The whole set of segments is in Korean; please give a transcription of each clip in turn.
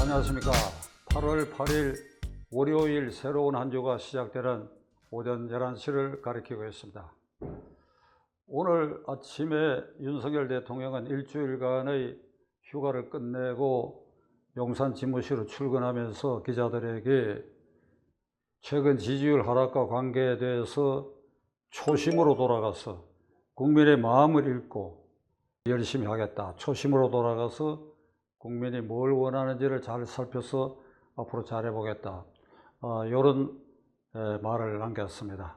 안녕하십니까. 8월 8일 월요일 새로운 한 주가 시작되는 오전 11시를 가리키고 있습니다. 오늘 아침에 윤석열 대통령은 일주일간의 휴가를 끝내고 용산 집무실로 출근하면서 기자들에게 최근 지지율 하락과 관계에 대해서 초심으로 돌아가서 국민의 마음을 읽고 열심히 하겠다. 초심으로 돌아가서 국민이 뭘 원하는지를 잘 살펴서 앞으로 잘해보겠다. 이런 말을 남겼습니다.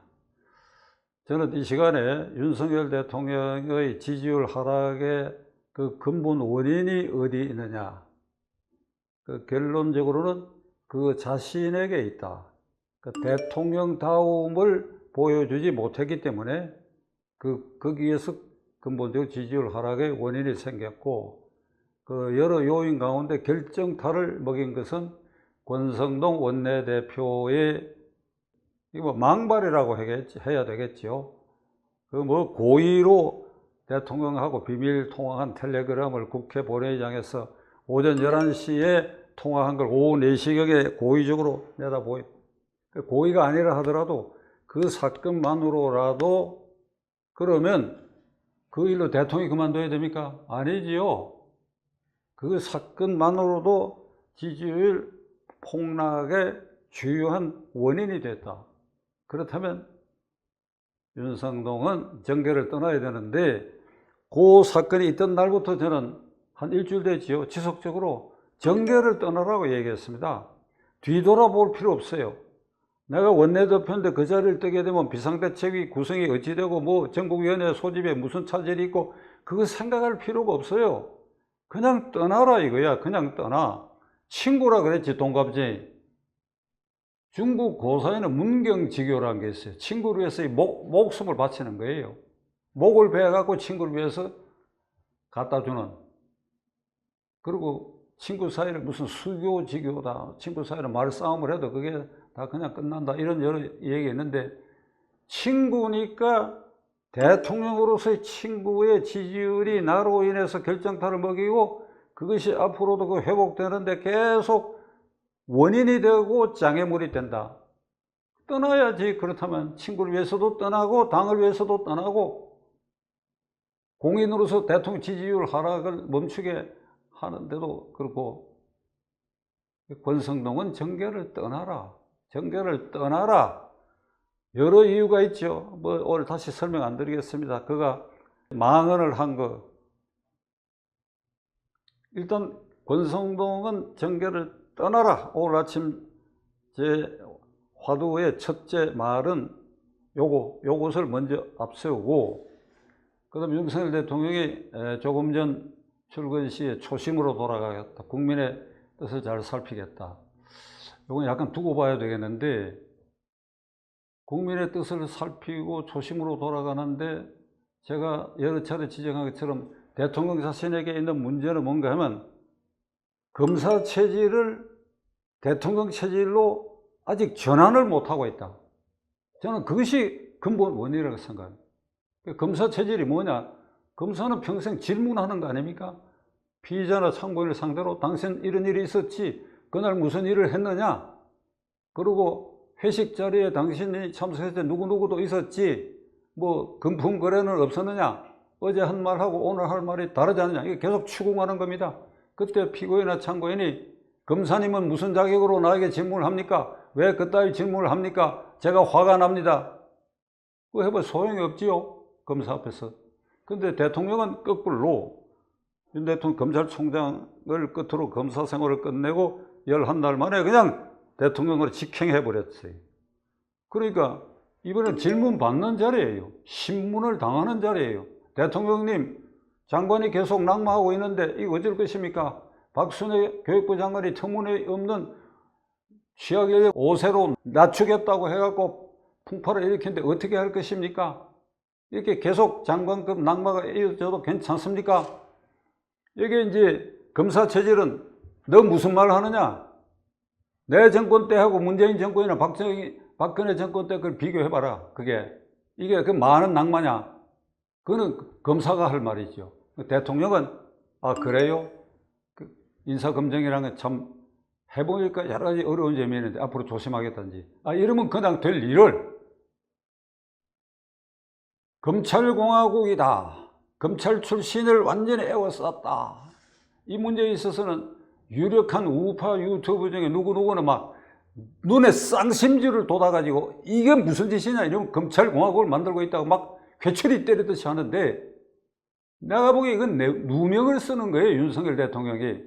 저는 이 시간에 윤석열 대통령의 지지율 하락의 그 근본 원인이 어디 있느냐. 결론적으로는 그 자신에게 있다. 대통령다움을 보여주지 못했기 때문에 거기에서 근본적 지지율 하락의 원인이 생겼고, 여러 요인 가운데 결정타를 먹인 것은 권성동 원내대표의 망발이라고 해야 되겠죠. 고의로 대통령하고 비밀 통화한 텔레그램을 국회 본회의장에서 오전 11시에 통화한 걸 오후 4시경에 고의적으로 내다 보여. 고의가 아니라 하더라도 그 사건만으로라도 그러면 그 일로 대통령이 그만둬야 됩니까? 아니지요. 그 사건만으로도 지지율 폭락의 주요한 원인이 됐다. 그렇다면 윤상동은 정계를 떠나야 되는데, 그 사건이 있던 날부터 저는 한 일주일 됐지요. 지속적으로 정계를 떠나라고 얘기했습니다. 뒤돌아볼 필요 없어요. 내가 원내대표인데 그 자리를 뜨게 되면 비상대책위 구성이 어찌 되고 전국위원회 소집에 무슨 차질이 있고 그거 생각할 필요가 없어요. 그냥 떠나라 이거야. 그냥 떠나. 친구라 그랬지, 동갑쟁이. 중국 고사에는 문경지교라는 게 있어요. 친구를 위해서 목숨을 바치는 거예요. 목을 베어갖고 친구를 위해서 갖다 주는. 그리고 친구 사이를 무슨 수교지교다, 친구 사이를 말싸움을 해도 그게 다 그냥 끝난다, 이런 여러 얘기가 있는데, 친구니까 대통령으로서의 친구의 지지율이 나로 인해서 결정타를 먹이고 그것이 앞으로도 회복되는데 계속 원인이 되고 장애물이 된다. 떠나야지. 그렇다면 친구를 위해서도 떠나고 당을 위해서도 떠나고 공인으로서 대통령 지지율 하락을 멈추게 하는데도 그렇고, 권성동은 정계를 떠나라. 정계를 떠나라. 여러 이유가 있죠. 오늘 다시 설명 안 드리겠습니다. 그가 망언을 한 거. 일단 권성동은 정계를 떠나라. 오늘 아침 제 화두의 첫째 말은 요것을 먼저 앞세우고, 그 다음에 윤석열 대통령이 조금 전 출근 시에 초심으로 돌아가겠다. 국민의 뜻을 잘 살피겠다. 요건 약간 두고 봐야 되겠는데, 국민의 뜻을 살피고 초심으로 돌아가는데, 제가 여러 차례 지적한 것처럼 대통령 자신에게 있는 문제는 뭔가 하면, 검사 체질을 대통령 체질로 아직 전환을 못하고 있다. 저는 그것이 근본 원인이라고 생각합니다. 검사 체질이 뭐냐? 검사는 평생 질문하는 거 아닙니까? 피의자나 참고인을 상대로 당신 이런 일이 있었지, 그날 무슨 일을 했느냐? 그리고 회식 자리에 당신이 참석했을 때 누구누구도 있었지, 금품 거래는 없었느냐? 어제 한 말하고 오늘 할 말이 다르지 않느냐? 이게 계속 추궁하는 겁니다. 그때 피고인이나 참고인이 검사님은 무슨 자격으로 나에게 질문을 합니까? 왜 그따위 질문을 합니까? 제가 화가 납니다. 그거 해봐 소용이 없지요, 검사 앞에서. 근데 대통령은 거꾸로, 윤 대통령 검찰총장을 끝으로 검사 생활을 끝내고 11달 만에 그냥 대통령으로 직행해버렸어요. 그러니까 이번엔 질문 받는 자리예요. 신문을 당하는 자리예요. 대통령님, 장관이 계속 낙마하고 있는데 이거 어쩔 것입니까? 박순애 교육부 장관이 터무니없는 취약연령 5세로 낮추겠다고 해갖고 풍파를 일으키는데 어떻게 할 것입니까? 이렇게 계속 장관급 낙마가 이어져도 괜찮습니까? 이게 이제 검사 체질은 너 무슨 말 하느냐? 내 정권 때하고 문재인 정권이나 박근혜 정권 때 그걸 비교해봐라. 이게 그 많은 낭만이야. 그거는 검사가 할 말이죠. 대통령은, 그래요? 인사검증이라는 게 참 해보니까 여러 가지 어려운 점이 있는데 앞으로 조심하겠다든지, 이러면 그냥 될 일을 검찰공화국이다, 검찰 출신을 완전히 에워쌌다, 이 문제에 있어서는 유력한 우파 유튜브 중에 누구누구는 막 눈에 쌍심지를 돋아가지고 이게 무슨 짓이냐 이러면 검찰공화국을 만들고 있다고 막 회초리 때리듯이 하는데, 내가 보기에 이건 누명을 쓰는 거예요. 윤석열 대통령이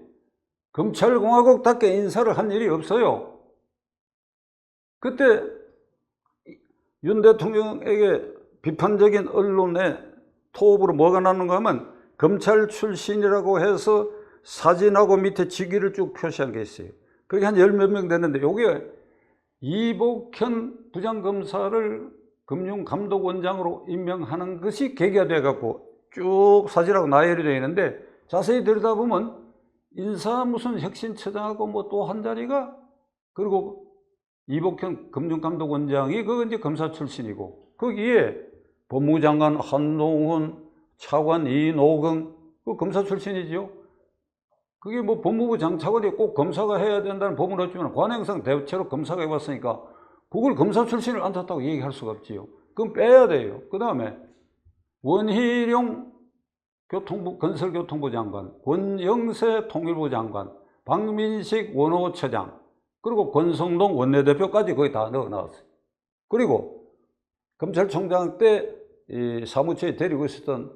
검찰공화국답게 인사를 한 일이 없어요. 그때 윤 대통령에게 비판적인 언론의 토업으로 뭐가 나는가 하면 검찰 출신이라고 해서 사진하고 밑에 직위를 쭉 표시한 게 있어요. 그게 한 10몇 명 되는데, 요게 이복현 부장검사를 금융감독원장으로 임명하는 것이 계기가 돼갖고 쭉 사진하고 나열이 되어 있는데, 자세히 들여다보면 인사 무슨 혁신처장하고 뭐 또 한 자리가, 그리고 이복현 금융감독원장이 그거 이제 검사 출신이고, 거기에 법무장관 한동훈, 차관 이노경, 그 검사 출신이지요. 그게 뭐 법무부 장차관이 꼭 검사가 해야 된다는 법은 없지만 관행상 대체로 검사가 해왔으니까 그걸 검사 출신을 앉았다고 얘기할 수가 없지요. 그건 빼야 돼요. 그 다음에 원희룡 건설교통부 장관, 권영세 통일부 장관, 박민식 원호처장, 그리고 권성동 원내대표까지 거의 다 넣어놨어요. 그리고 검찰총장 때 이 사무처에 데리고 있었던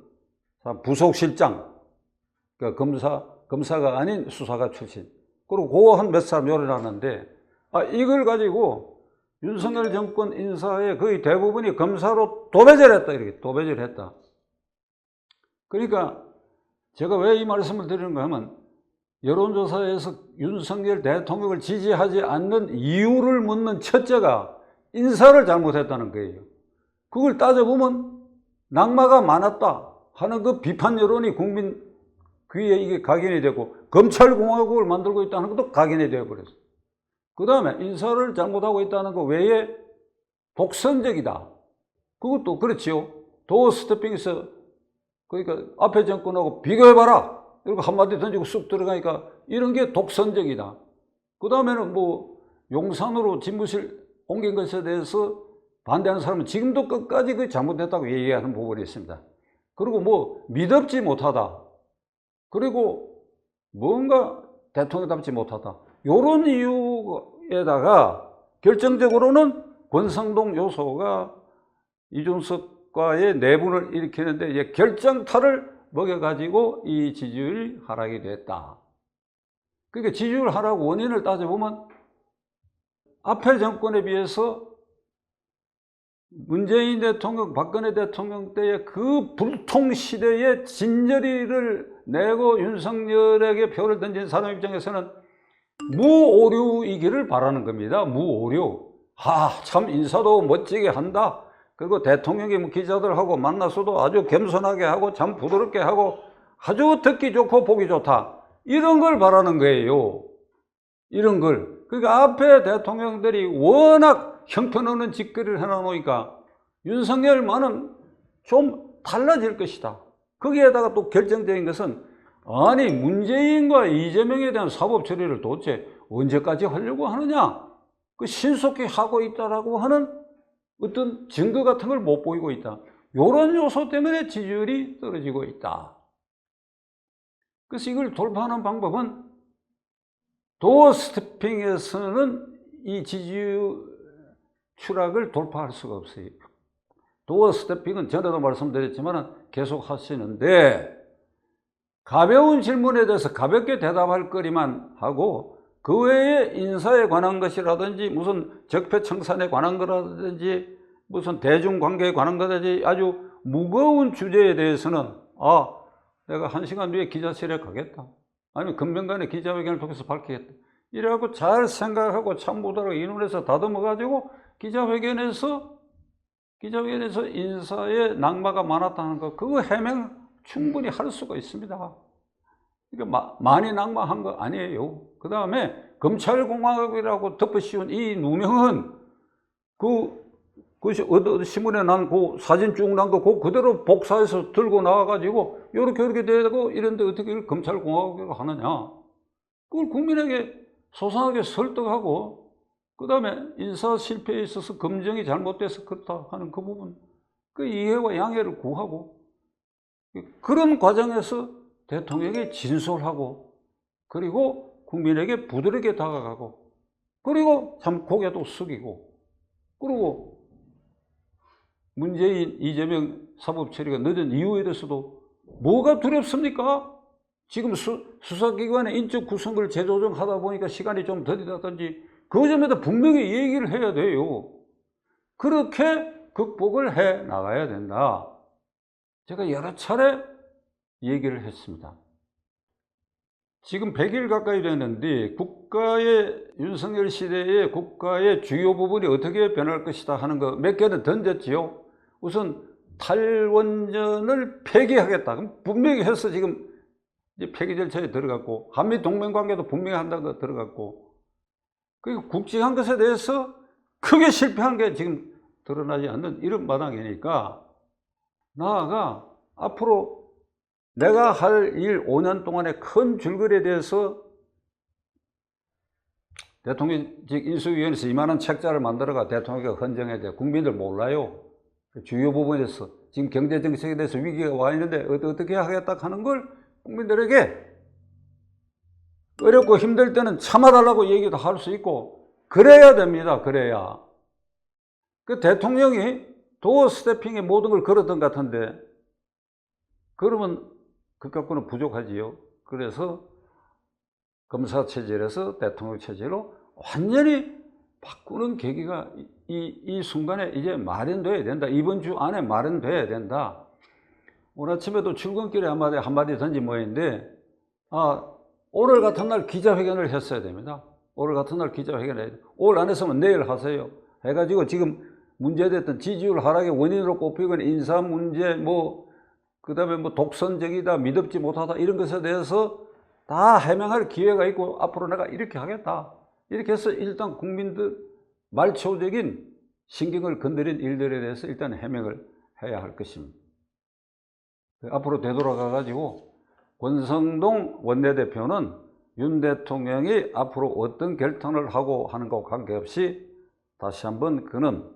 부속실장, 그러니까 검사가 아닌 수사가 출신, 그리고 그거 한 몇 사람 요래놨는데, 이걸 가지고 윤석열 정권 인사의 거의 대부분이 검사로 도배절했다, 이렇게 도배절했다. 그러니까 제가 왜 이 말씀을 드리는가 하면, 여론조사에서 윤석열 대통령을 지지하지 않는 이유를 묻는 첫째가 인사를 잘못했다는 거예요. 그걸 따져보면 낙마가 많았다 하는 그 비판 여론이 국민 귀에 이게 각인이 되고, 검찰공화국을 만들고 있다는 것도 각인이 되어버렸어요. 그 다음에 인사를 잘못하고 있다는 것 외에 독선적이다, 그것도 그렇지요. 도어 스태핑에서, 그러니까 앞에 정권하고 비교해봐라 이러고 한마디 던지고 쑥 들어가니까 이런 게 독선적이다. 그 다음에는 뭐 용산으로 집무실 옮긴 것에 대해서 반대하는 사람은 지금도 끝까지 그 잘못됐다고 얘기하는 부분이 있습니다. 그리고 뭐 미덥지 못하다, 그리고 뭔가 대통령답지 못하다, 이런 이유에다가 결정적으로는 권성동 요소가 이준석과의 내분을 일으키는데 결정타를 먹여가지고 이 지지율이 하락이 됐다. 그러니까 지지율 하락 원인을 따져보면 앞에 정권에 비해서 문재인 대통령, 박근혜 대통령 때의 그 불통시대의 진저리를 내고 윤석열에게 표를 던진 사람 입장에서는 무오류이기를 바라는 겁니다. 무오류. 참 인사도 멋지게 한다. 그리고 대통령이 뭐 기자들하고 만나서도 아주 겸손하게 하고 참 부드럽게 하고 아주 듣기 좋고 보기 좋다, 이런 걸 바라는 거예요. 이런 걸. 그러니까 앞에 대통령들이 워낙 형편없는 짓거리를 해놔놓으니까 윤석열만은 좀 달라질 것이다. 거기에다가 또 결정적인 것은, 아니 문재인과 이재명에 대한 사법 처리를 도대체 언제까지 하려고 하느냐, 그 신속히 하고 있다라고 하는 어떤 증거 같은 걸 못 보이고 있다. 이런 요소 때문에 지지율이 떨어지고 있다. 그래서 이걸 돌파하는 방법은 도어 스태핑에서는 이 지지율 추락을 돌파할 수가 없어요. 도어 스태핑은 전에도 말씀드렸지만 계속 하시는데, 가벼운 질문에 대해서 가볍게 대답할 거리만 하고 그 외에 인사에 관한 것이라든지 무슨 적폐청산에 관한 거라든지 무슨 대중관계에 관한 거라든지 아주 무거운 주제에 대해서는 내가 1시간 뒤에 기자실에 가겠다, 아니면 금명간에 기자회견을 통해서 밝히겠다, 이래갖고 잘 생각하고 참고도록 인원해서 다듬어 가지고 기자회견에서 인사에 낙마가 많았다는 거, 그거 해명 충분히 할 수가 있습니다. 그러니까 많이 낙마한 거 아니에요. 그 다음에 검찰공화국이라고 덮어씌운 이 누명은 그것이 신문에 난 그 사진 쭉 난 거 그대로 복사해서 들고 나와가지고 이렇게 되고 이런데 어떻게 검찰공화국이라고 하느냐, 그걸 국민에게 소상하게 설득하고 그 다음에 인사 실패에 있어서 검증이 잘못돼서 그렇다 하는 그 부분, 그 이해와 양해를 구하고 그런 과정에서 대통령이 진솔하고 그리고 국민에게 부드럽게 다가가고 그리고 참 고개도 숙이고 그리고 문재인, 이재명 사법 처리가 늦은 이유에 대해서도 뭐가 두렵습니까? 지금 수사기관의 인적 구성을 재조정하다 보니까 시간이 좀 더디다든지 그 점에다 분명히 얘기를 해야 돼요. 그렇게 극복을 해 나가야 된다. 제가 여러 차례 얘기를 했습니다. 지금 100일 가까이 됐는데 윤석열 시대의 국가의 주요 부분이 어떻게 변할 것이다 하는 거 몇 개는 던졌지요. 우선 탈원전을 폐기하겠다. 그럼 분명히 해서 지금 이제 폐기 절차에 들어갔고 한미 동맹 관계도 분명히 한다는 거 들어갔고 그리고 국정한 것에 대해서 크게 실패한 게 지금 드러나지 않는 이런 마당이니까 나아가 앞으로 내가 할 일 5년 동안의 큰 줄거리에 대해서 대통령직 인수위원회에서 이만한 책자를 만들어가 대통령이 헌정해야 돼. 국민들 몰라요. 주요 부분에 대해서 지금 경제정책에 대해서 위기가 와 있는데 어떻게 하겠다 하는 걸 국민들에게 어렵고 힘들 때는 참아달라고 얘기도 할 수 있고 그래야 됩니다. 그래야. 그 대통령이 도어 스태핑에 모든 걸 걸었던 것 같은데 그러면 그 갖고는 부족하지요. 그래서 검사 체질에서 대통령 체질로 완전히 바꾸는 계기가 이 순간에 이제 마련돼야 된다. 이번 주 안에 마련돼야 된다. 오늘 아침에도 출근길에 한마디 던진 모양인데 오늘 같은 날 기자회견을 했어야 됩니다. 오늘 같은 날 기자회견을 해야 돼요. 오늘 안 했으면 내일 하세요. 해가지고 지금 문제됐던 지지율 하락의 원인으로 꼽히고 인사 문제 그 다음에 독선적이다, 믿음지 못하다 이런 것에 대해서 다 해명할 기회가 있고 앞으로 내가 이렇게 하겠다. 이렇게 해서 일단 국민들 말초적인 신경을 건드린 일들에 대해서 일단 해명을 해야 할 것입니다. 앞으로 되돌아가 가지고 권성동 원내대표는 윤 대통령이 앞으로 어떤 결단을 하고 하는 것과 관계없이 다시 한번 그는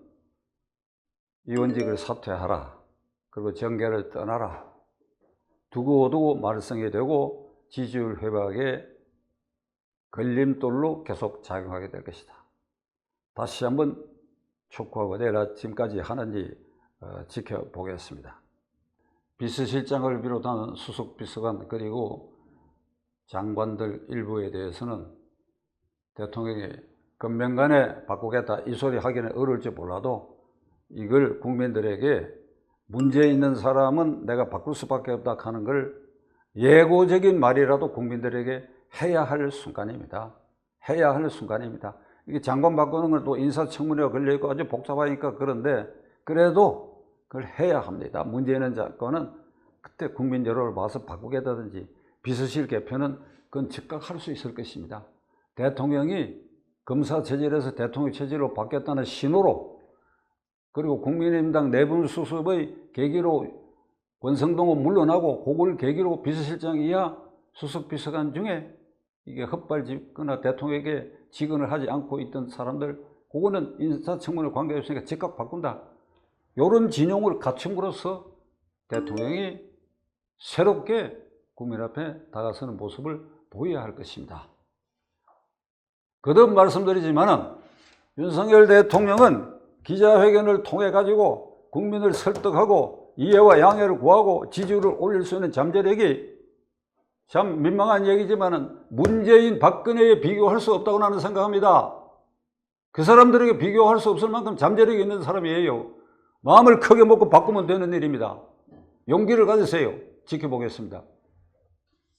의원직을 사퇴하라. 그리고 정계를 떠나라. 두고두고 말썽이 되고 지지율 회복에 걸림돌로 계속 작용하게 될 것이다. 다시 한번 촉구하고 내가 지금까지 하는지 지켜보겠습니다. 비서실장을 비롯한 수석비서관 그리고 장관들 일부에 대해서는 대통령이 금명간에 바꾸겠다 이 소리 하기는 어려울지 몰라도 이걸 국민들에게 문제 있는 사람은 내가 바꿀 수밖에 없다 하는 걸 예고적인 말이라도 국민들에게 해야 할 순간입니다. 해야 할 순간입니다. 이게 장관 바꾸는 건 또 인사청문회가 걸려있고 아주 복잡하니까 그런데 그래도 그걸 해야 합니다. 문제 있는 사건은 그때 국민 여론을 봐서 바꾸겠다든지 비서실 개편은 그건 즉각 할 수 있을 것입니다. 대통령이 검사 체질에서 대통령 체질로 바뀌었다는 신호로 그리고 국민의힘당 내분 수습의 계기로 권성동은 물러나고 그걸 계기로 비서실장 이하 수석비서관 중에 이게 헛발짓거나 대통령에게 직언을 하지 않고 있던 사람들 그거는 인사청문회 관계없으니까 즉각 바꾼다. 이런 진용을 갖춤으로써 대통령이 새롭게 국민 앞에 다가서는 모습을 보여야 할 것입니다. 거듭 말씀드리지만은 윤석열 대통령은 기자회견을 통해 가지고 국민을 설득하고 이해와 양해를 구하고 지지율을 올릴 수 있는 잠재력이 참 민망한 얘기지만은 문재인, 박근혜에 비교할 수 없다고 나는 생각합니다. 그 사람들에게 비교할 수 없을 만큼 잠재력이 있는 사람이에요. 마음을 크게 먹고 바꾸면 되는 일입니다. 용기를 가지세요. 지켜보겠습니다.